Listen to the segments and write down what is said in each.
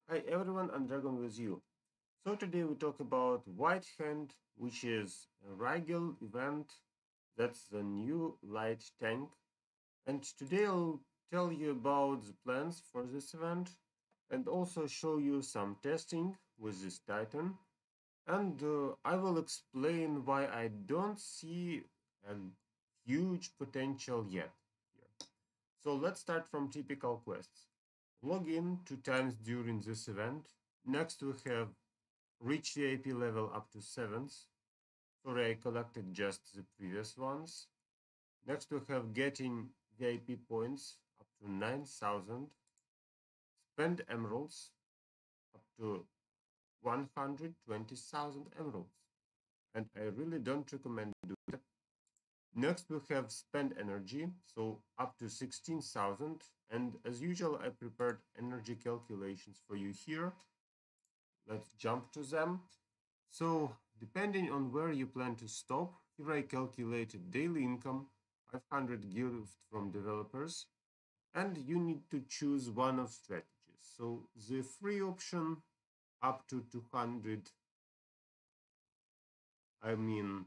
Hi everyone, I'm Dragon with you. So today we talk about White Hand, which is a Rigel event. That's the new light tank. And today I'll tell you about the plans for this event and also show you some testing with this Titan. And I will explain why I don't see a huge potential yet here. So let's start from typical quests. Log in 2 times during this event. Next we have reach VIP level up to 7th. Sorry, I collected just the previous ones. Next we have getting VIP points up to 9,000. Spend emeralds up to 120,000 emeralds. And I really don't recommend doing that. Next we have spend energy, so up to 16,000. And as usual, I prepared energy calculations for you here. Let's jump to them. So, depending on where you plan to stop, here I calculated daily income, 500 gift from developers, and you need to choose one of strategies. So, the free option up to 200, I mean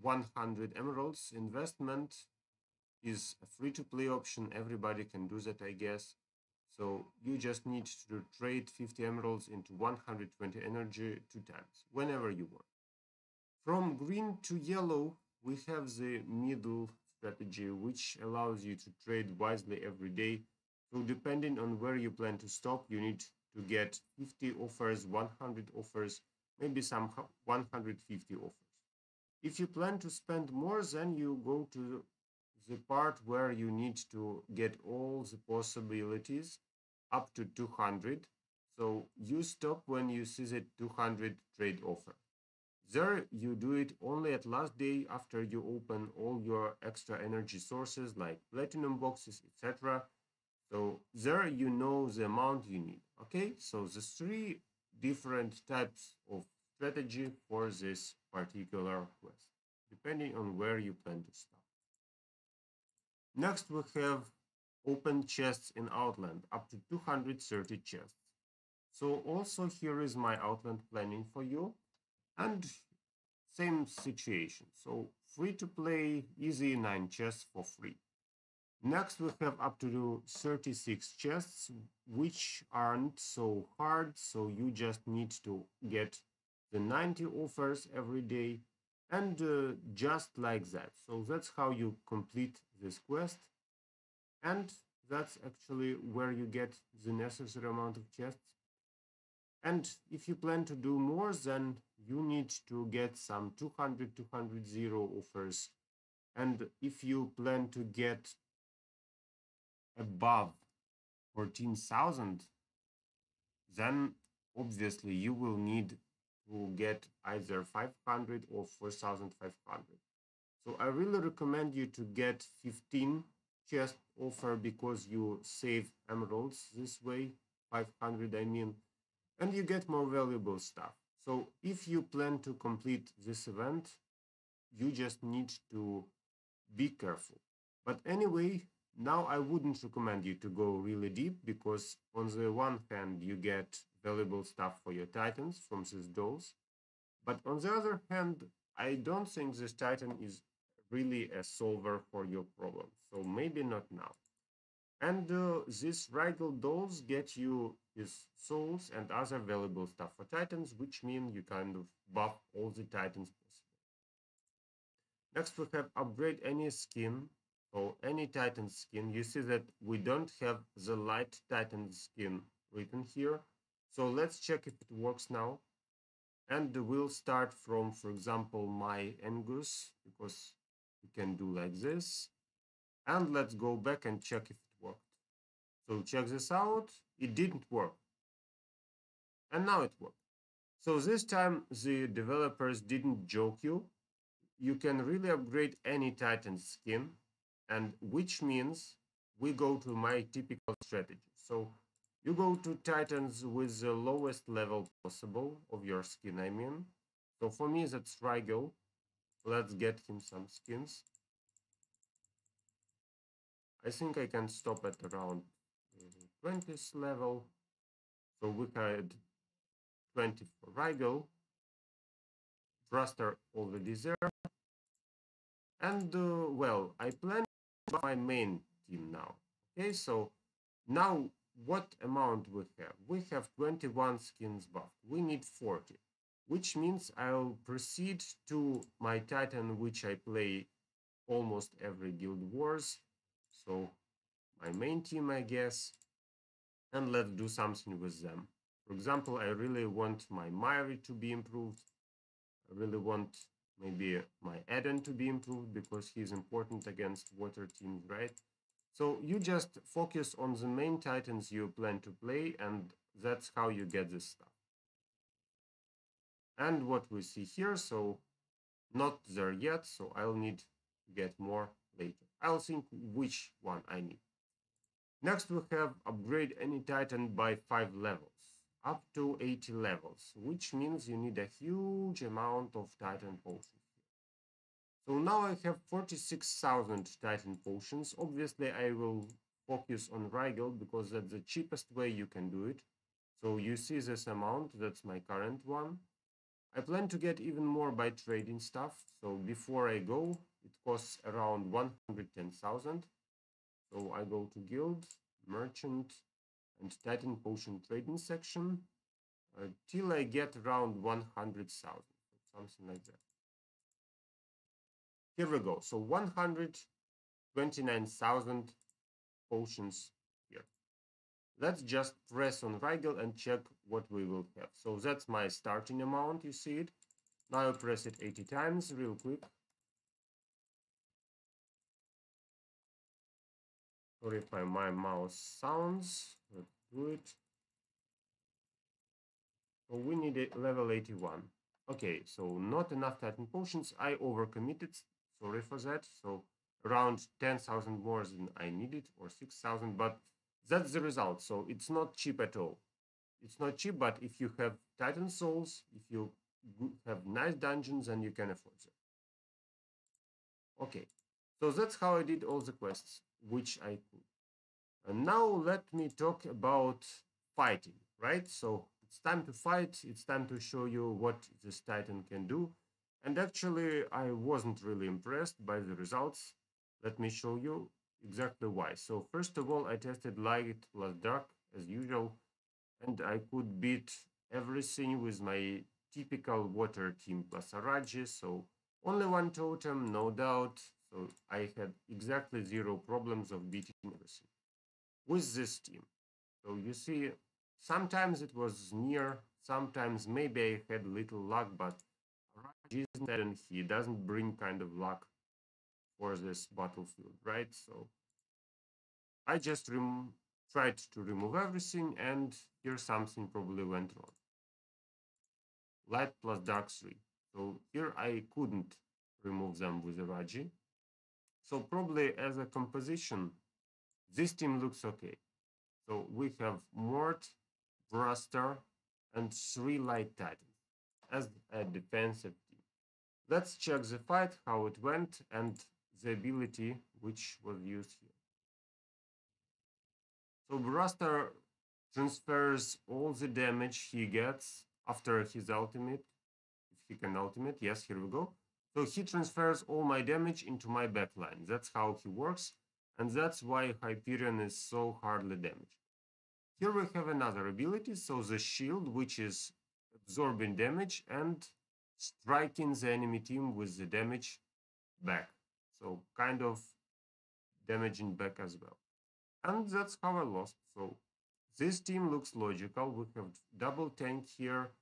100 emeralds investment is a free-to-play option. Everybody can do that, I guess. So you just need to trade 50 emeralds into 120 energy 2 times, whenever you want. From green to yellow, we have the middle strategy, which allows you to trade wisely every day. So depending on where you plan to stop, you need to get 50 offers, 100 offers, maybe some 150 offers. If you plan to spend more, then you go to the part where you need to get all the possibilities up to 200. So you stop when you see the 200 trade offer. There, you do it only at last day after you open all your extra energy sources like platinum boxes, etc. So there you know the amount you need. Okay, so the three different types of strategy for this particular quest, depending on where you plan to stop. Next, we have open chests in Outland, up to 230 chests. So also here is my Outland planning for you. And same situation. So free to play, easy 9 chests for free. Next, we have up to 36 chests, which aren't so hard. So you just need to get the 90 offers every day and just like that. So that's how you complete this quest. And that's actually where you get the necessary amount of chests. And if you plan to do more, then you need to get some 200, 200 zero offers. And if you plan to get above 14,000, then obviously you will need to get either 500 or 4,500. So I really recommend you to get 15 chest offer because you save emeralds this way, 500 I mean, and you get more valuable stuff. So if you plan to complete this event, you just need to be careful. But anyway, now I wouldn't recommend you to go really deep because on the one hand, you get valuable stuff for your titans from these dolls. But on the other hand, I don't think this titan is really a solver for your problem. So maybe not now. And these Rigel dolls get you his souls and other valuable stuff for Titans, which mean you kind of buff all the Titans possible. Next, we have upgrade any skin or any Titan skin. You see that we don't have the light Titan skin written here. So let's check if it works now. And we'll start from, for example, my Angus, because we can do like this. And let's go back and check if it worked. So check this out. It didn't work. And now it worked. So this time the developers didn't joke you. You can really upgrade any Titan skin, and which means we go to my typical strategy. So you go to Titans with the lowest level possible of your skin, I mean. So for me, that's Rigel. Let's get him some skins. I think I can stop at around 20th level. So we had 20 for Rigel, Brustar already there, and well, I plan my main team now. Okay, so now what amount we have? We have 21 skins buffed. We need 40, which means I'll proceed to my Titan, which I play almost every Guild Wars. So my main team, I guess, and let's do something with them. For example, I really want my Iyari to be improved. I really want maybe my Eden to be improved because he's important against water teams, right? So you just focus on the main titans you plan to play, and that's how you get this stuff. And what we see here, so not there yet, so I'll need to get more later. I'll think which one I need. Next we have upgrade any titan by 5 levels, up to 80 levels, which means you need a huge amount of titan potions. So now I have 46,000 titan potions. Obviously I will focus on Rigel because that's the cheapest way you can do it. So you see this amount, that's my current one. I plan to get even more by trading stuff. So before I go, it costs around 110,000. So I go to guild, merchant, and titan potion trading section till I get around 100,000, something like that. Here we go. So 129,000 potions here. Let's just press on Rigel and check what we will have. So that's my starting amount, you see it. Now I press it 80 times real quick. Sorry if my mouse sounds. Let's do it. So we need a level 81. Okay, so not enough Titan potions. I overcommitted. Sorry for that. So around 10,000 more than I needed, or 6,000, but that's the result. So it's not cheap at all. It's not cheap, but if you have Titan souls, if you have nice dungeons, then you can afford them. Okay, so that's how I did all the quests, which I could. And now let me talk about fighting, right? So it's time to fight. It's time to show you what this Titan can do. And actually, I wasn't really impressed by the results. Let me show you exactly why. So first of all, I tested light plus dark as usual, and I could beat everything with my typical water team plus Araji. So only one totem, no doubt. So I had exactly 0 problems of beating everything with this team. So you see, sometimes it was near, sometimes maybe I had little luck, but Raj isn't that, and he doesn't bring kind of luck for this battlefield, right? So I just tried to remove everything, and here something probably went wrong. Light plus dark 3. So here I couldn't remove them with the Raji. So probably as a composition, this team looks okay. So we have Mort, Brustar, and 3 light titans as a defensive team. Let's check the fight, how it went, and the ability which was used here. So Brustar transfers all the damage he gets after his ultimate, if he can ultimate. Yes, here we go. So he transfers all my damage into my backline. That's how he works, and that's why Hyperion is so hardly damaged. Here we have another ability, so the shield, which is absorbing damage and striking the enemy team with the damage back. So kind of damaging back as well. And that's how I lost. So this team looks logical. We have double tank here,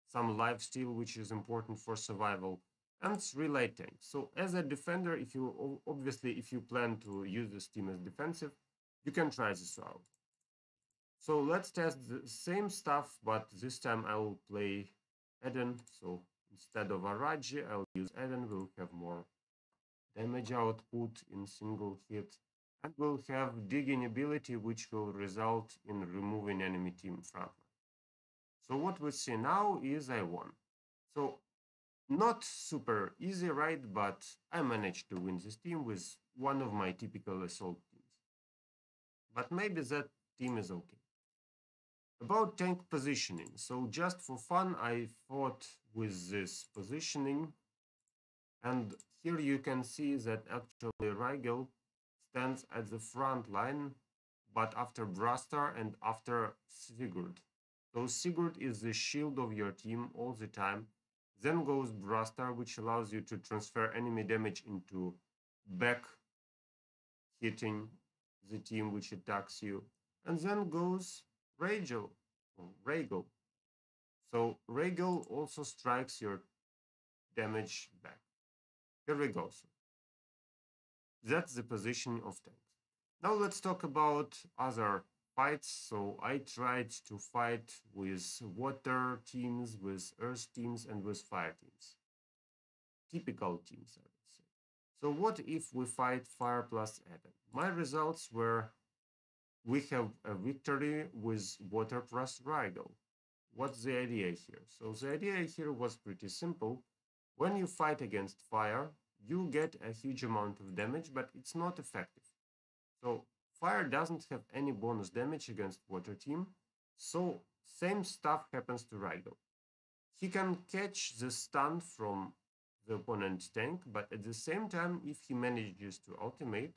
some life steal, which is important for survival, and 3 light tanks. So as a defender, if you obviously if you plan to use this team as defensive, you can try this out. So let's test the same stuff, but this time I will play Eden. So instead of Araji, I'll use Eden. We'll have more damage output in single hit, and we'll have digging ability, which will result in removing enemy team frontline. So what we see now is I won. So not super easy, right? But I managed to win this team with one of my typical assault teams. But maybe that team is okay. About tank positioning. So just for fun, I fought with this positioning. And here you can see that actually Rigel stands at the front line, but after Brustar and after Sigurd. So Sigurd is the shield of your team all the time. Then goes Brustar, which allows you to transfer enemy damage into back hitting the team which attacks you. And then goes Rigel, or Rigel. So Rigel also strikes your damage back. Here we go. So that's the position of tanks. Now let's talk about other fights. So I tried to fight with water teams, with earth teams, and with fire teams. Typical teams, I would say. So what if we fight fire plus Eden? My results were we have a victory with water plus Rigel. What's the idea here? So the idea here was pretty simple. When you fight against fire, you get a huge amount of damage, but it's not effective. So fire doesn't have any bonus damage against water team. So same stuff happens to Rigel. He can catch the stun from the opponent's tank, but at the same time, if he manages to ultimate,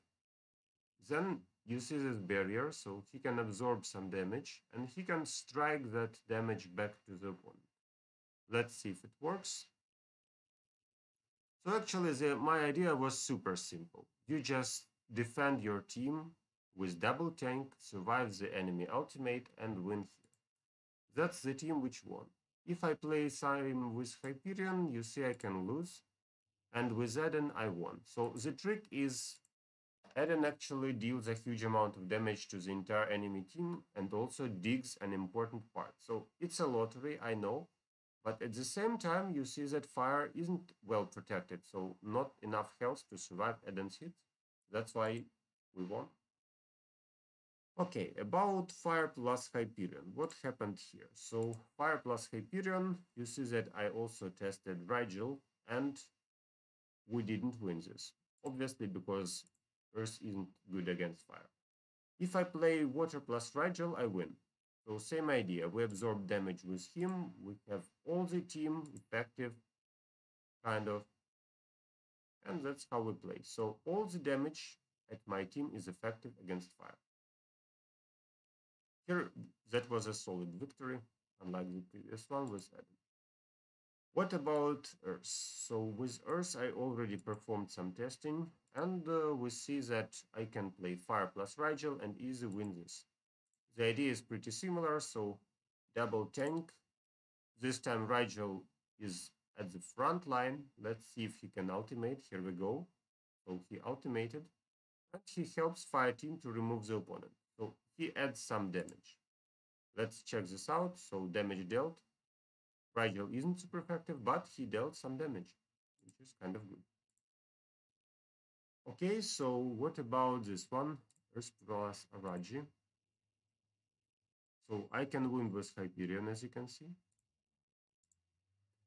then you see this barrier, so he can absorb some damage, and he can strike that damage back to the opponent. Let's see if it works. So actually, my idea was super simple. You just defend your team with double tank, survive the enemy ultimate, and win here. That's the team which won. If I play Sim with Hyperion, you see I can lose, and with Eden I won. So the trick is Eden actually deals a huge amount of damage to the entire enemy team and also digs an important part. So it's a lottery, I know, but at the same time, you see that fire isn't well protected, so not enough health to survive Eden's hit. That's why we won. Okay, about fire plus Hyperion. What happened here? So fire plus Hyperion, you see that I also tested Rigel, and we didn't win this. Obviously because Earth isn't good against fire. If I play water plus Rigel, I win. So same idea, we absorb damage with him, we have all the team effective, kind of, and that's how we play. So all the damage at my team is effective against fire. Here, that was a solid victory, unlike the previous one with Adam. What about Earth? So with Earth, I already performed some testing, and we see that I can play Fire plus Rigel and easily win this. The idea is pretty similar, so double tank. This time Rigel is at the front line. Let's see if he can ultimate. Here we go. So he ultimated, and he helps Fire team to remove the opponent. So he adds some damage. Let's check this out. So damage dealt. Rigel isn't super effective, but he dealt some damage, which is kind of good. Okay, so what about this one? Earth plus Araji. So I can win with Hyperion, as you can see.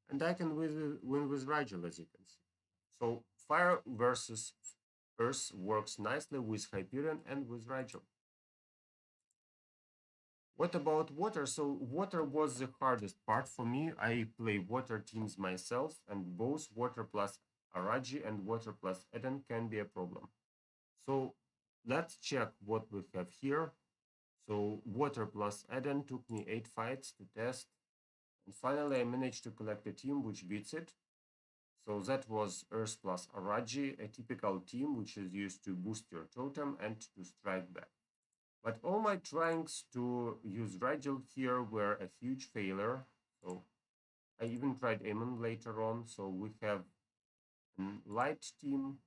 And I can win with Rigel, as you can see. So Fire versus Earth works nicely with Hyperion and with Rigel. What about water? So water was the hardest part for me. I play water teams myself, and both water plus Araji and water plus Eden can be a problem. So let's check what we have here. So water plus Eden took me 8 fights to test. And finally, I managed to collect a team which beats it. So that was Earth plus Araji, a typical team which is used to boost your totem and to strike back. But all my tryings to use Rigel here were a huge failure. So I even tried Amon later on. So we have a light team,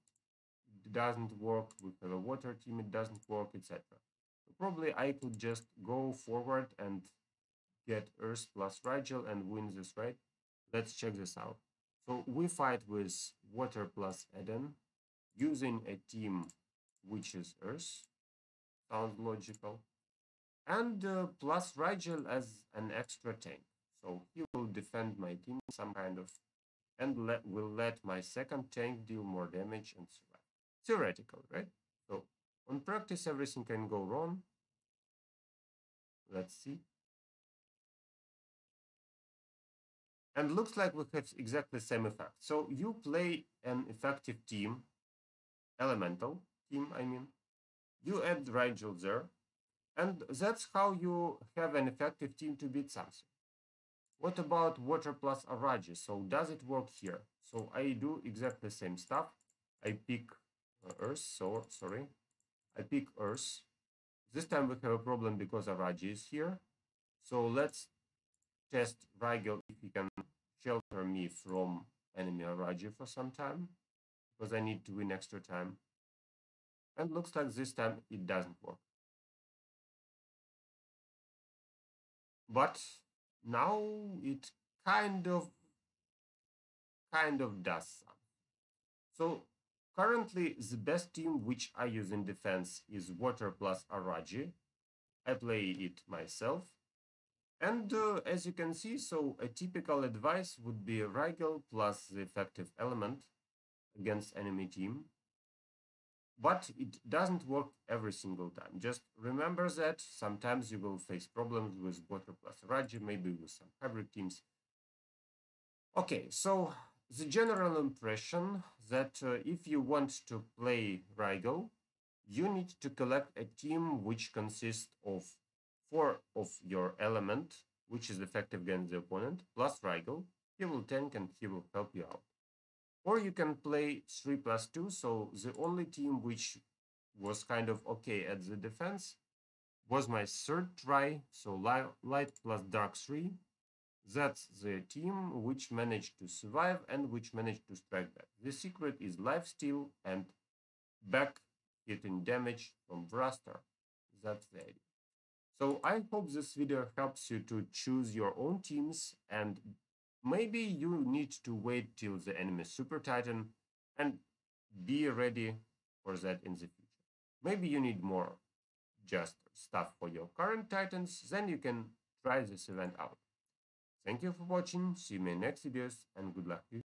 it doesn't work. We have a water team, it doesn't work, etc. So probably I could just go forward and get Earth plus Rigel and win this raid. Let's check this out. So we fight with water plus Eden using a team which is Earth. Sounds logical. And plus Rigel as an extra tank. So he will defend my team some kind of, and will let my second tank deal more damage and survive. Theoretical, right? So on practice, everything can go wrong. Let's see. And looks like we have exactly the same effect. So you play an effective team, elemental team, I mean. You add Rigel there, and that's how you have an effective team to beat something. What about water plus Araji? So does it work here? So I do exactly the same stuff. I pick Earth, so sorry. I pick Earth. This time we have a problem because Araji is here. So let's test Rigel if he can shelter me from enemy Araji for some time, because I need to win extra time. And looks like this time it doesn't work. But now it kind of does something. So currently the best team which I use in defense is Water plus Araji. I play it myself. And as you can see, so a typical advice would be Rigel plus the effective element against enemy team. But it doesn't work every single time. Just remember that sometimes you will face problems with Water plus Raji, maybe with some hybrid teams. Okay, so the general impression that if you want to play Rigel, you need to collect a team which consists of 4 of your element, which is effective against the opponent, plus Rigel. He will tank and he will help you out. Or you can play 3 plus 2, so the only team which was kind of okay at the defense was my third try, so light plus dark 3. That's the team which managed to survive and which managed to strike back. The secret is lifesteal and back hitting damage from Brustar. That's the idea. So I hope this video helps you to choose your own teams, and maybe you need to wait till the enemy Super Titan and be ready for that in the future. Maybe you need more just stuff for your current Titans, then you can try this event out. Thank you for watching, see you in my next videos, and good luck to you.